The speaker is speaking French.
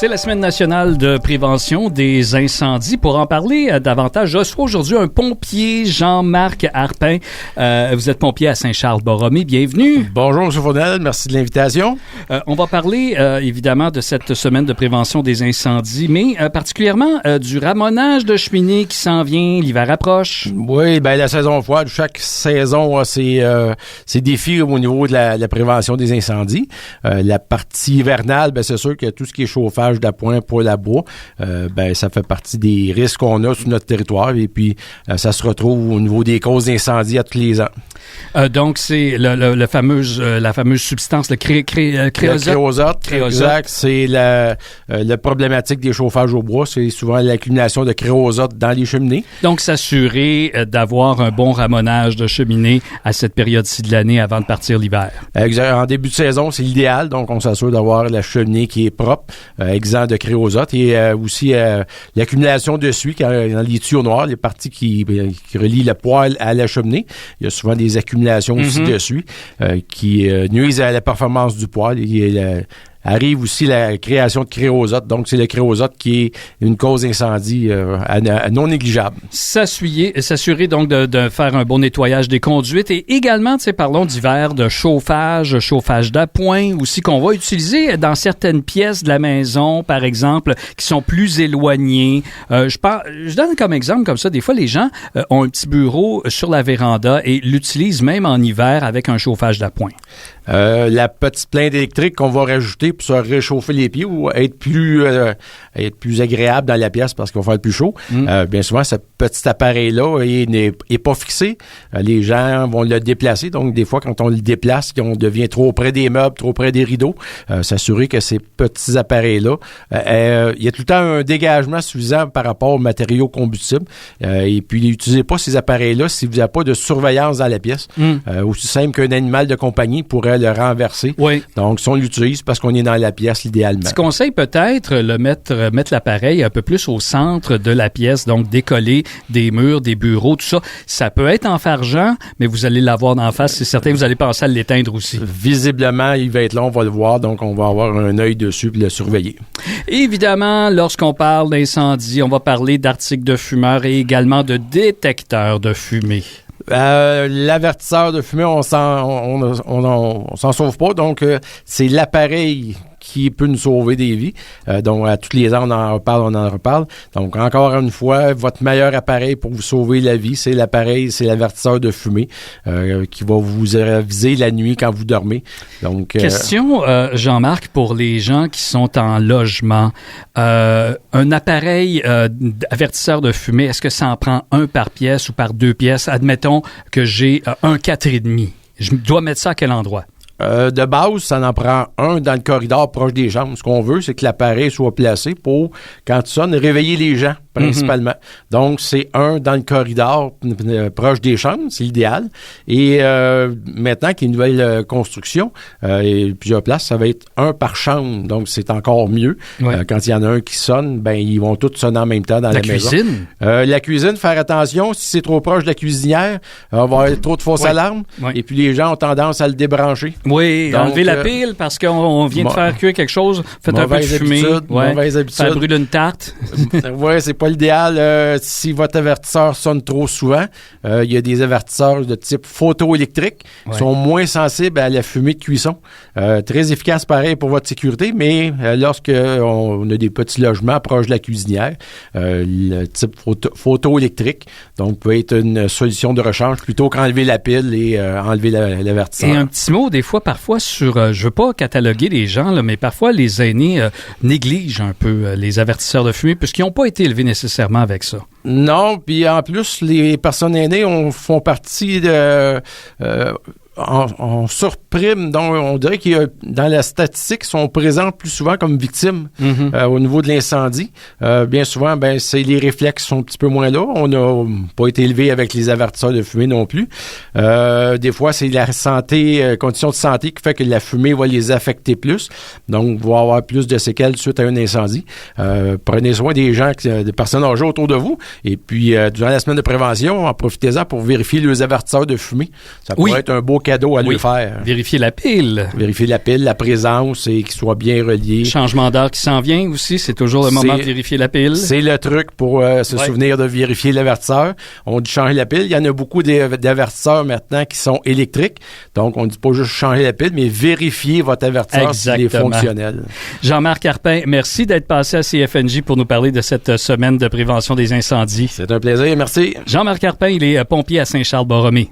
C'est la Semaine nationale de prévention des incendies. Pour en parler davantage, je reçois aujourd'hui un pompier, Jean-Marc Harpin. Vous êtes pompier à Saint-Charles-Borromée. Bienvenue. Bonjour, M. Faudel. Merci de l'invitation. On va parler évidemment de cette semaine de prévention des incendies, mais particulièrement du ramonage de cheminées qui s'en vient. L'hiver approche. Oui, bien la saison froide, chaque saison a ses défis au niveau de la prévention des incendies. La partie hivernale, bien, c'est sûr que tout ce qui est chauffage d'appoint pour la bois, ben ça fait partie des risques qu'on a sur notre territoire et puis ça se retrouve au niveau des causes d'incendie à tous les ans. Donc c'est la fameuse substance, le créosote. Exact, c'est la problématique des chauffages au bois, c'est souvent l'accumulation de créosote dans les cheminées. Donc s'assurer d'avoir un bon ramonage de cheminée à cette période-ci de l'année avant de partir l'hiver. Exact. En début de saison, c'est l'idéal, donc on s'assure d'avoir la cheminée qui est propre, exempt de créosote et aussi l'accumulation de suie dans les tuyaux noirs, les parties qui relient le poêle à la cheminée. Il y a souvent des accumulations aussi de suie qui nuisent à la performance du poêle et arrive aussi la création de créosote. Donc, c'est le créosote qui est une cause d'incendie non négligeable. S'assurer donc de faire un bon nettoyage des conduites et également, parlons d'hiver, de chauffage d'appoint aussi qu'on va utiliser dans certaines pièces de la maison, par exemple, qui sont plus éloignées. Je donne comme exemple comme ça, des fois, les gens ont un petit bureau sur la véranda et l'utilisent même en hiver avec un chauffage d'appoint. La petite plainte électrique qu'on va rajouter pour se réchauffer les pieds ou être plus agréable dans la pièce parce qu'il va faire plus chaud. Bien souvent, ce petit appareil-là n'est pas fixé. Les gens vont le déplacer. Donc, des fois, quand on le déplace, on devient trop près des meubles, trop près des rideaux. S'assurer que ces petits appareils-là, il y a tout le temps un dégagement suffisant par rapport aux matériaux combustibles. Et puis, n'utilisez pas ces appareils-là si vous n'avez pas de surveillance dans la pièce. Aussi simple qu'un animal de compagnie pourrait le renverser. Oui. Donc, si on l'utilise parce qu'on est dans la pièce, idéalement. Petit conseil peut-être, mettre l'appareil un peu plus au centre de la pièce, donc décoller des murs, des bureaux, tout ça. Ça peut être enfargeant, mais vous allez l'avoir d'en face, c'est certain, vous allez penser à l'éteindre aussi. Visiblement, il va être là, on va le voir, donc on va avoir un œil dessus puis le surveiller. Évidemment, lorsqu'on parle d'incendie, on va parler d'articles de fumeurs et également de détecteurs de fumée. L'avertisseur de fumée, on s'en sauve pas. Donc, c'est l'appareil qui peut nous sauver des vies. Donc, à tous les ans, on en reparle. Donc, encore une fois, votre meilleur appareil pour vous sauver la vie, c'est l'avertisseur de fumée qui va vous aviser la nuit quand vous dormez. Donc, question, Jean-Marc, pour les gens qui sont en logement. Un appareil avertisseur de fumée, est-ce que ça en prend un par pièce ou par deux pièces? Admettons que j'ai un 4,5. Je dois mettre ça à quel endroit? De base, ça en prend un dans le corridor proche des chambres. Ce qu'on veut, c'est que l'appareil soit placé pour, quand tu sonnes, réveiller les gens, principalement. Donc, c'est un dans le corridor proche des chambres, c'est l'idéal. Et maintenant qu'il y a une nouvelle construction, et plusieurs places, ça va être un par chambre. Donc, c'est encore mieux. Ouais. Quand il y en a un qui sonne, ben ils vont tous sonner en même temps dans la maison. La cuisine, faire attention. Si c'est trop proche de la cuisinière, on va avoir trop de fausses alarmes. Ouais. Et puis, les gens ont tendance à le débrancher. Oui, donc, enlever la pile parce qu'on vient de faire cuire quelque chose. Faites un peu de fumée. Mauvaise habitude. Ça brûle une tarte. Oui, c'est pas l'idéal. Si votre avertisseur sonne trop souvent, il y a des avertisseurs de type photoélectrique qui sont moins sensibles à la fumée de cuisson. Très efficace, pareil, pour votre sécurité, mais lorsqu'on a des petits logements proches de la cuisinière, le type photoélectrique, donc peut être une solution de rechange plutôt qu'enlever la pile et enlever l'avertisseur. Et un petit mot, des fois, parfois, sur, je veux pas cataloguer les gens, là, mais parfois, les aînés négligent un peu les avertisseurs de fumée puisqu'ils n'ont pas été élevés nécessairement avec ça. Non, puis en plus, les personnes aînées font partie de... en surprime, donc on dirait qu'il y a, dans la statistique, sont présents plus souvent comme victimes au niveau de l'incendie. Bien souvent, c'est les réflexes sont un petit peu moins là. On n'a pas été élevé avec les avertisseurs de fumée non plus. Des fois, c'est la santé, condition de santé qui fait que la fumée va les affecter plus. Donc, vous allez avoir plus de séquelles suite à un incendie. Prenez soin des gens, des personnes âgées autour de vous. Et puis, durant la semaine de prévention, en profitez-en pour vérifier les avertisseurs de fumée. Ça pourrait être un beau cadeau à lui faire. Vérifier la pile. Vérifier la pile, la présence et qu'il soit bien relié. Changement d'heure qui s'en vient aussi, c'est toujours le moment de vérifier la pile. C'est le truc pour se souvenir de vérifier l'avertisseur. On dit changer la pile. Il y en a beaucoup d'avertisseurs maintenant qui sont électriques. Donc, on ne dit pas juste changer la pile, mais vérifier votre avertisseur s'il est fonctionnel. Jean-Marc Harpin, merci d'être passé à CFNJ pour nous parler de cette semaine de prévention des incendies. C'est un plaisir, merci. Jean-Marc Harpin, il est pompier à Saint-Charles-Borromée.